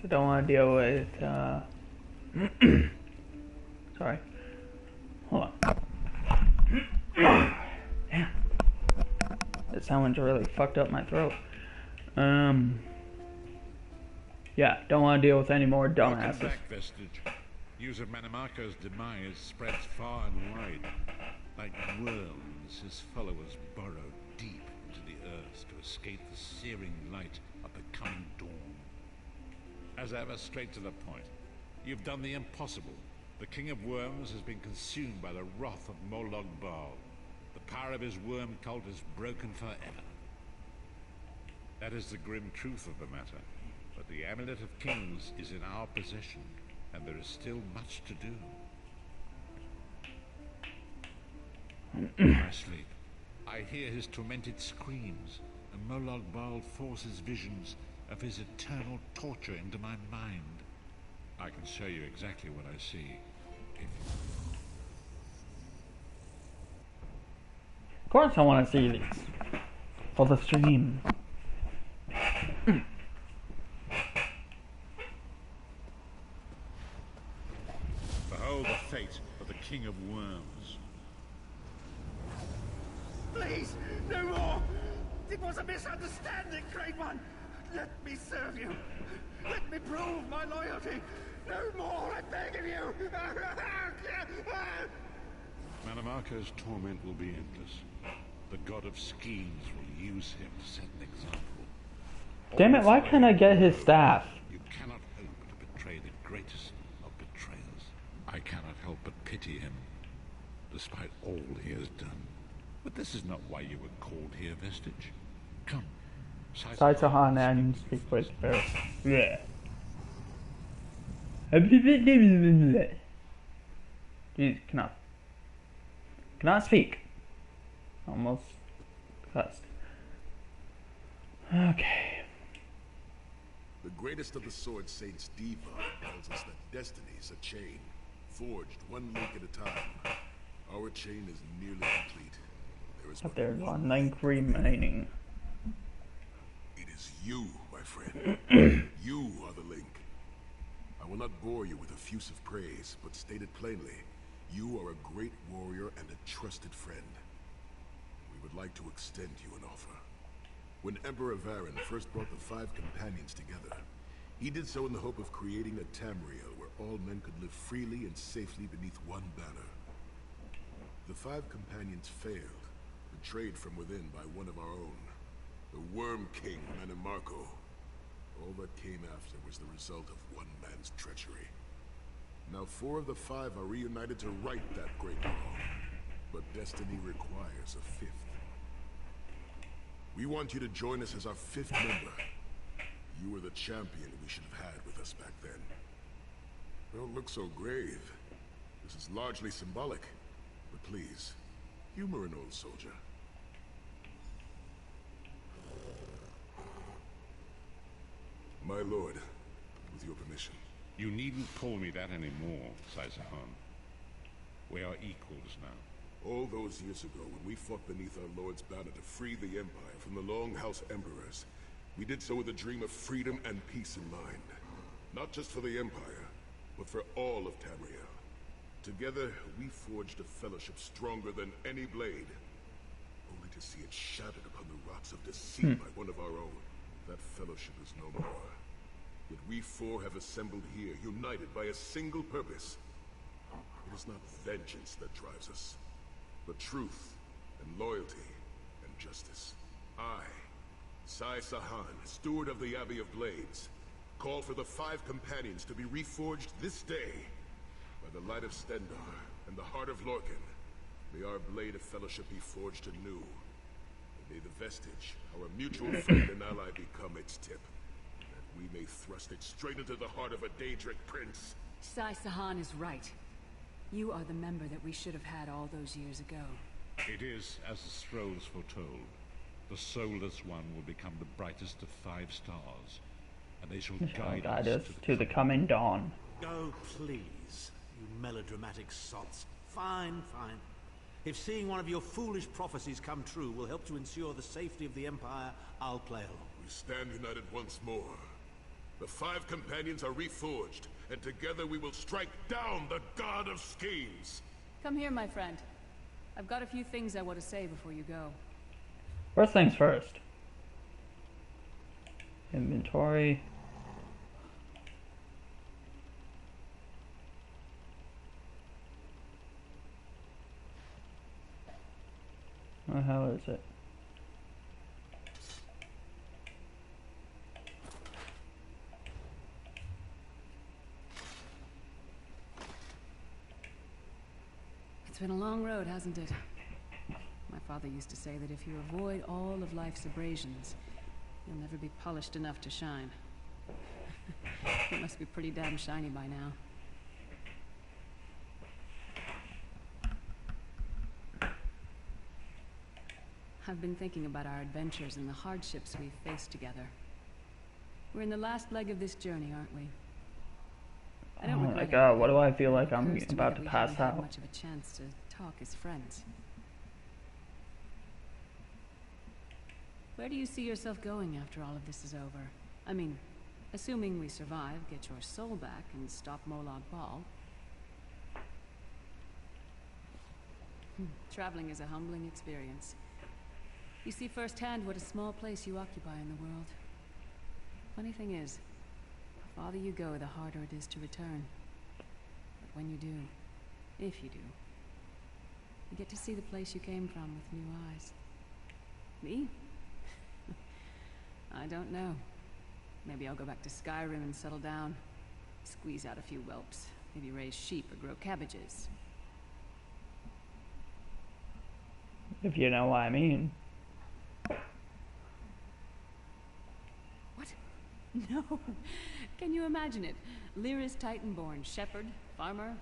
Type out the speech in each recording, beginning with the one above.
So don't want to deal with, sorry. Hold on. Damn. That sound really fucked up my throat. Yeah, don't want to deal with any more dumbasses. Back, Vestige. News of Manimarco's demise spreads far and wide. Like worms, his followers burrow deep into the earth to escape the searing light of the coming dawn. As ever, straight to the point. You've done the impossible. The King of Worms has been consumed by the wrath of Molog Baal. The power of his worm cult is broken forever. That is the grim truth of the matter. But the Amulet of Kings is in our possession, and there is still much to do. In my sleep, I hear his tormented screams, and Molog Baal forces visions of his eternal torture into my mind. I can show you exactly what I see, if you... Of course I want to see these. For the stream. Behold the fate of the King of Worms. Please, no more! It was a misunderstanding, Great One! Let me serve you! Let me prove my loyalty! No more, I beg of you! Manimarco's torment will be endless. The god of schemes will use him to set an example. Damn it, why can't I get his staff? You cannot help but betray the greatest of betrayers. I cannot help but pity him, despite all he has done. But this is not why you were called here, Vestige. Come. Saitsahan and speak with her. Yeah. Jeez, cannot speak. Almost cussed. Okay. The greatest of the Sword Saints, Diva, tells us that destiny is a chain, forged one link at a time. Our chain is nearly complete. There is But there's one one link remaining. It is you, my friend. You are the link. I will not bore you with effusive praise, but stated plainly, you are a great warrior and a trusted friend. We would like to extend you an offer. When Emperor Varen first brought the 5 companions together, he did so in the hope of creating a Tamriel where all men could live freely and safely beneath one banner. The 5 companions failed, betrayed from within by one of our own, the Worm King Manimarco. All that came after was the result of one man's treachery. Now 4 of the 5 are reunited to right that great wrong, but destiny requires a 5th. We want you to join us as our 5th member. You were the champion we should have had with us back then. Don't look so grave. This is largely symbolic, but please, humor an old soldier. My lord, with your permission. You needn't call me that anymore, Saitsahan. We are equals now. All those years ago, when we fought beneath our Lord's banner to free the Empire from the Longhouse Emperors, we did so with a dream of freedom and peace in mind. Not just for the Empire, but for all of Tamriel. Together, we forged a fellowship stronger than any blade, only to see it shattered upon the rocks of deceit by one of our own. That fellowship is no more. Yet we 4 have assembled here, united by a single purpose. It is not vengeance that drives us, but truth, and loyalty, and justice. I, Saitsahan, steward of the Abbey of Blades, call for the 5 companions to be reforged this day. By the light of Stendarr and the heart of Lorkhan, may our blade of fellowship be forged anew. And may the Vestige, our mutual friend and ally, become its tip. That we may thrust it straight into the heart of a Daedric prince. Saitsahan is right. You are the member that we should have had all those years ago. It is as the scrolls foretold. The soulless one will become the brightest of 5 stars, and they shall guide us to the coming dawn. Oh, please, you melodramatic sots. Fine, fine. If seeing one of your foolish prophecies come true will help to ensure the safety of the Empire, I'll play along. We stand united once more. The 5 companions are reforged, and together we will strike down the God of Schemes. Come here, my friend. I've got a few things I want to say before you go. First things first. Inventory. What the hell is it? It's been a long road, hasn't it? My father used to say that if you avoid all of life's abrasions, you'll never be polished enough to shine. It must be pretty damn shiny by now. I've been thinking about our adventures and the hardships we've faced together. We're in the last leg of this journey, aren't we? I don't Oh regret my it. god, what do I feel like It I'm occurs to me about that to we pass haven't had out? much of a chance to talk as friends. Where do you see yourself going after all of this is over? I mean, assuming we survive, get your soul back, and stop Molag Bal. Traveling is a humbling experience. You see firsthand what a small place you occupy in the world. Funny thing is, the farther you go, the harder it is to return. But when you do, if you do, you get to see the place you came from with new eyes. Me? I don't know. Maybe I'll go back to Skyrim and settle down. Squeeze out a few whelps. Maybe raise sheep or grow cabbages. If you know what I mean. What? No. Can you imagine it? Lyra's Titanborn, shepherd, farmer,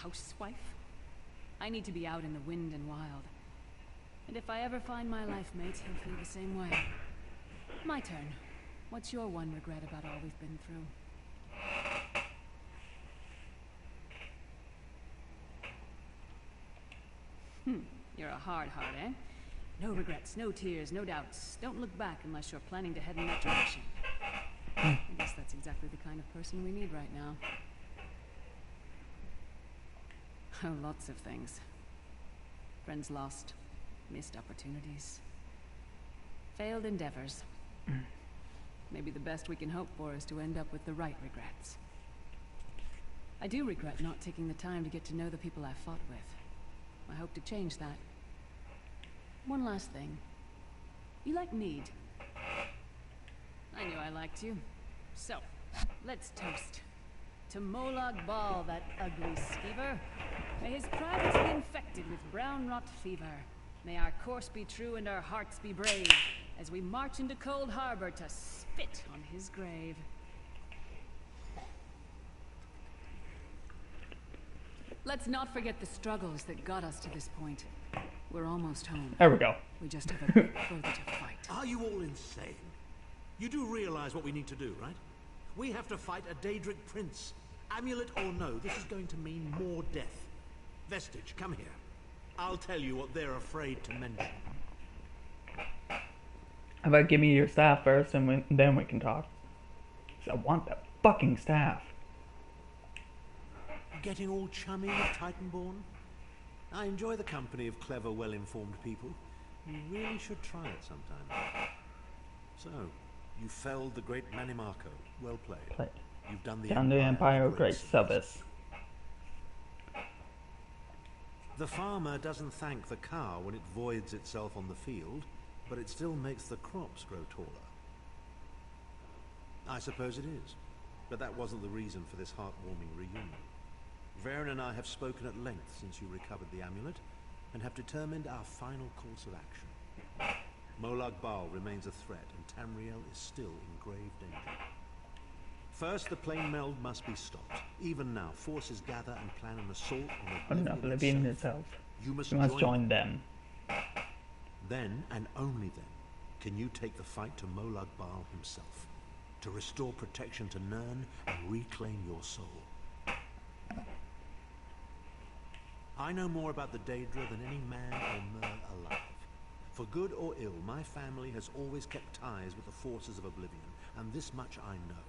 housewife. I need to be out in the wind and wild. And if I ever find my life mate, he'll feel the same way. My turn. What's your one regret about all we've been through? You're a hard heart, eh? No regrets, no tears, no doubts. Don't look back unless you're planning to head in that direction. I guess that's exactly the kind of person we need right now. Oh, lots of things. Friends lost, missed opportunities, failed endeavors. Maybe the best we can hope for is to end up with the right regrets. I do regret not taking the time to get to know the people I fought with. I hope to change that. One last thing. You like mead? I knew I liked you. So, let's toast. To Molag Bal, that ugly skeever. May his privates be infected with brown rot fever. May our course be true and our hearts be brave, as we march into Cold Harbor to spit on his grave. Let's not forget the struggles that got us to this point. We're almost home. There we go. We just have a bit further to fight. Are you all insane? You do realize what we need to do, right? We have to fight a Daedric prince. Amulet or no, this is going to mean more death. Vestige, come here. I'll tell you what they're afraid to mention. How about give me your staff first and then we can talk? 'Cause I want that fucking staff. Getting all chummy with Titanborn? I enjoy the company of clever, well-informed people. You really should try it sometime. So, you felled the great Manimarco. Well played. You've done the Empire a of great service. The farmer doesn't thank the cow when it voids itself on the field, but it still makes the crops grow taller. I suppose it is, but that wasn't the reason for this heartwarming reunion. Varen and I have spoken at length since you recovered the amulet, and have determined our final course of action. Molag Bal remains a threat, and Tamriel is still in grave danger. First, the plane meld must be stopped. Even now, forces gather and plan an assault on Oblivion itself. You must join them. Then, and only then, can you take the fight to Molag Bal himself, to restore protection to Nirn and reclaim your soul. I know more about the Daedra than any man or mer alive. For good or ill, my family has always kept ties with the forces of Oblivion, and this much I know.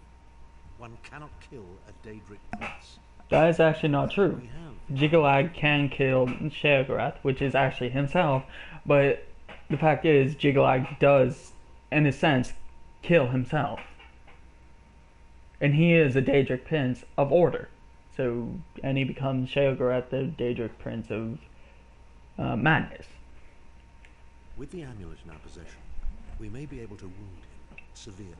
One cannot kill a Daedric prince. That is actually not true. We have. Jiggalag can kill Sheogorath, which is actually himself, but the fact is, Jiggalag does, in a sense, kill himself. And he is a Daedric Prince of Order. So, and he becomes Sheogorath, the Daedric Prince of Madness. With the amulet in our possession, we may be able to wound him severely,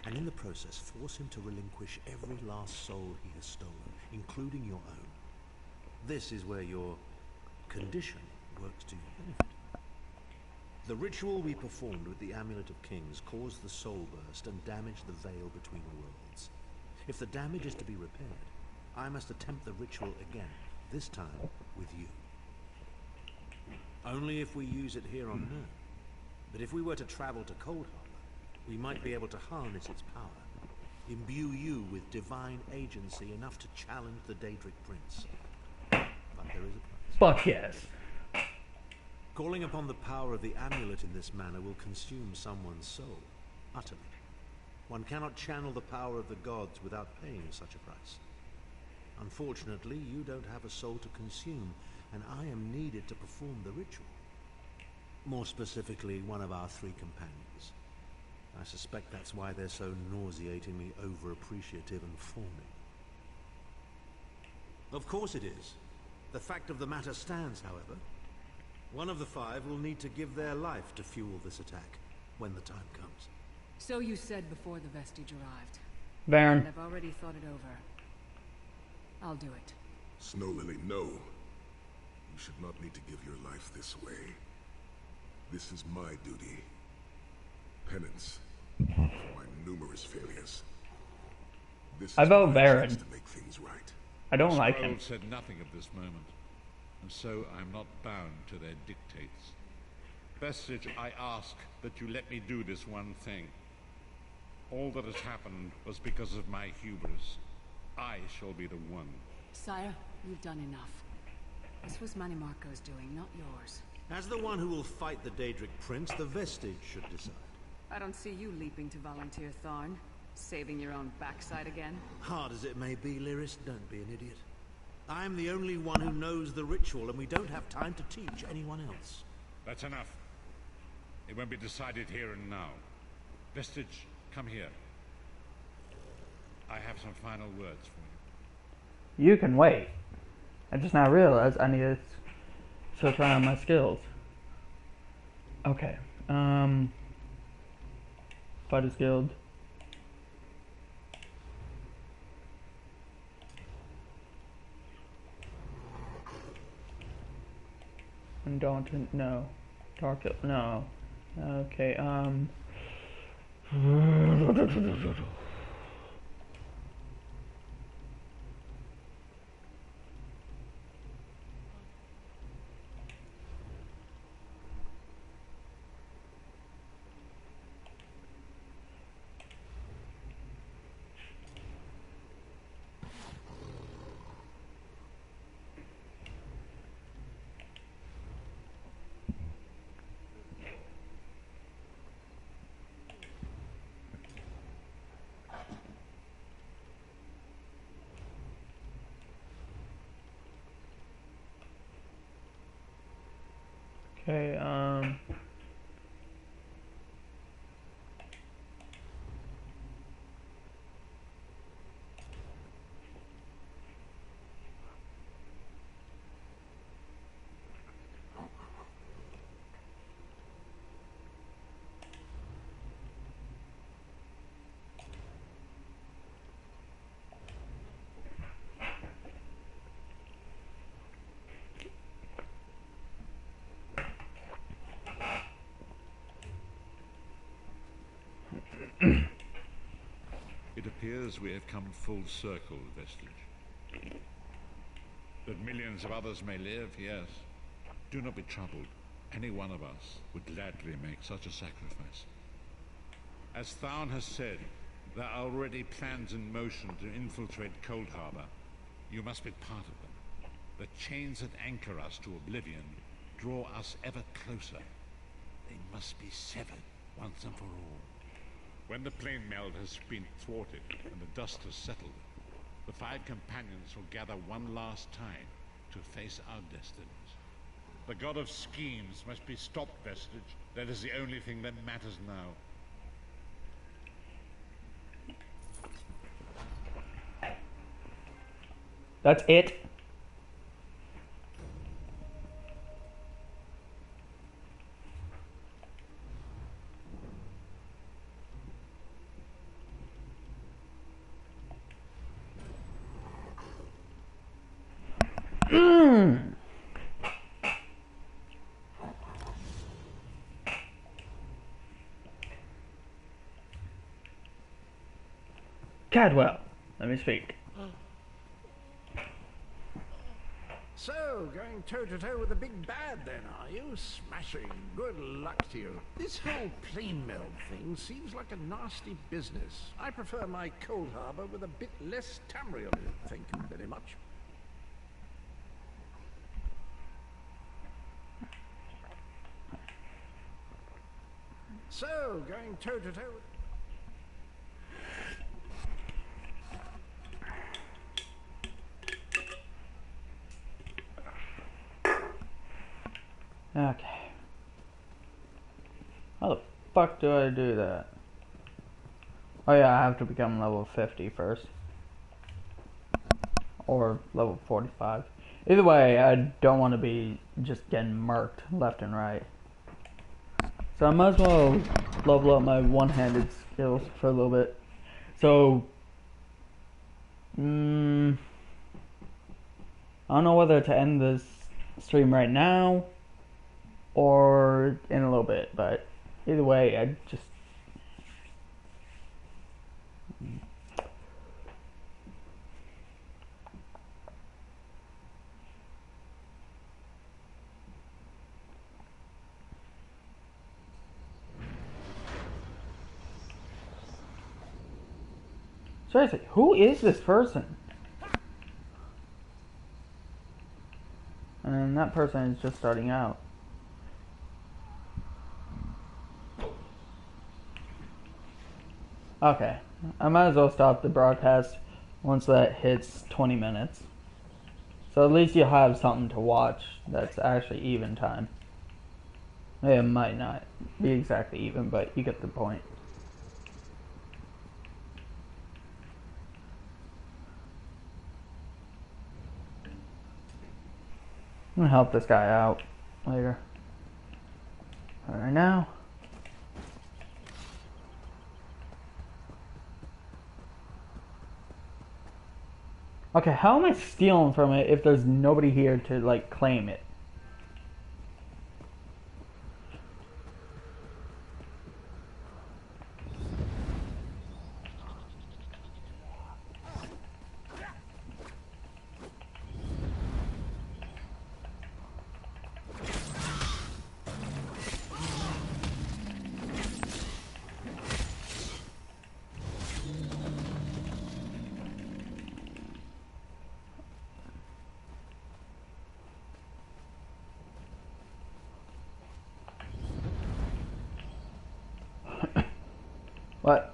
and in the process force him to relinquish every last soul he has stolen, including your own. This is where your condition works to your benefit. The ritual we performed with the Amulet of Kings caused the soul burst and damaged the veil between worlds. If the damage is to be repaired, I must attempt the ritual again, this time with you. Only if we use it here on Earth. But if we were to travel to Cold Harbor, we might be able to harness its power, imbue you with divine agency enough to challenge the Daedric Prince. But there is a price. Fuck yes. Calling upon the power of the amulet in this manner will consume someone's soul, utterly. One cannot channel the power of the gods without paying such a price. Unfortunately, you don't have a soul to consume, and I am needed to perform the ritual. More specifically, one of our 3 companions. I suspect that's why they're so nauseatingly over-appreciative and fawning. Of course it is. The fact of the matter stands, however. One of the 5 will need to give their life to fuel this attack, when the time comes. So you said before the vestige arrived. Varen. And I've already thought it over. I'll do it. Snow Lily, no. You should not need to give your life this way. This is my duty. Penance for my numerous failures. This I is vote my chance Varen. to make things right. I don't like him. Scrolls said nothing of this moment, and so I'm not bound to their dictates. Vestige, I ask that you let me do this one thing. All that has happened was because of my hubris. I shall be the one. Sire, you've done enough. This was Manimarco's doing, not yours. As the one who will fight the Daedric Prince, the vestige should decide. I don't see you leaping to volunteer, Tharn. Saving your own backside again. Hard as it may be, Lyris, don't be an idiot. I am the only one who knows the ritual, and we don't have time to teach anyone else. That's enough. It won't be decided here and now. Vestige, come here. I have some final words for you. You can wait. I just now realized I need to search around my skills. Okay. Fighters Guild. Undaunted, no. Dark Hill, no. Okay, okay, It appears we have come full circle, Vestige. That millions of others may live, yes. Do not be troubled. Any one of us would gladly make such a sacrifice. As Tharn has said, there are already plans in motion to infiltrate Cold Harbor. You must be part of them. The chains that anchor us to oblivion draw us ever closer. They must be severed once and for all. When the plane meld has been thwarted and the dust has settled, the 5 companions will gather one last time to face our destinies. The god of schemes must be stopped, Vestige. That is the only thing that matters now. That's it. Cadwell, let me speak. So, going toe-to-toe with the big bad then, are you? Smashing. Good luck to you. This whole plane meld thing seems like a nasty business. I prefer my cold harbor with a bit less tamriel. Thank you very much. So, going toe-to-toe with... Okay. How the fuck do I do that? Oh yeah, I have to become level 50 first. Or level 45. Either way, I don't want to be just getting marked left and right. So I might as well level up my one-handed skills for a little bit. So, I don't know whether to end this stream right now or in a little bit, but either way, I just... Seriously, who is this person? And that person is just starting out. Okay, I might as well stop the broadcast once that hits 20 minutes. So at least you'll have something to watch that's actually even time. It might not be exactly even, but you get the point. I'm gonna help this guy out later. But right now... Okay, how am I stealing from it if there's nobody here to, like, claim it?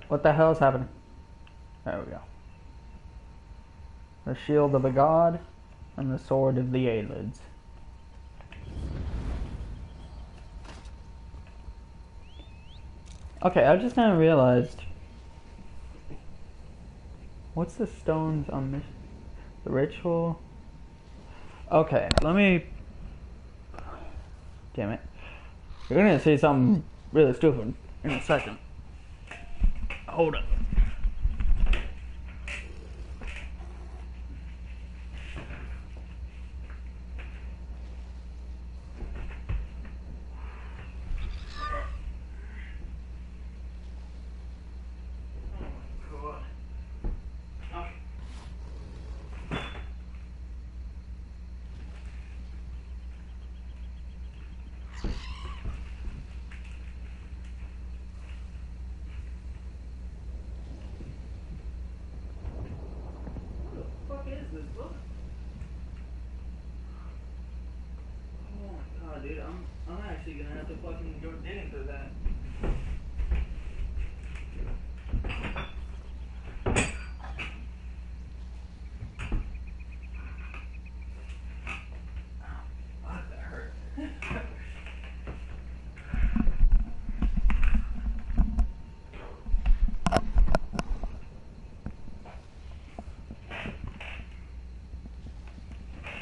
What the hell is happening? There we go. The shield of a god and the sword of the Aelids. Okay, I just now realized. What's the stones on this? The ritual? Okay, let me... Damn it. You're gonna say something really stupid in a second. Hold up. Dude, I'm actually gonna have to fucking go digging through that.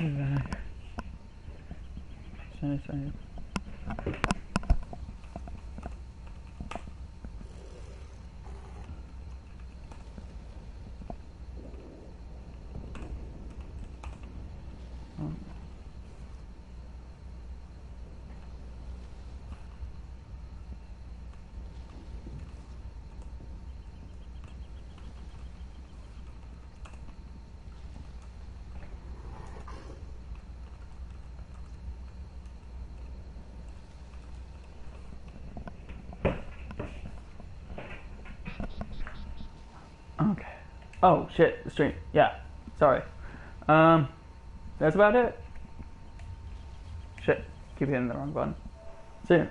Sorry. Okay. Oh shit, the stream. Yeah. Sorry. That's about it. Shit. Keep hitting the wrong button. See ya.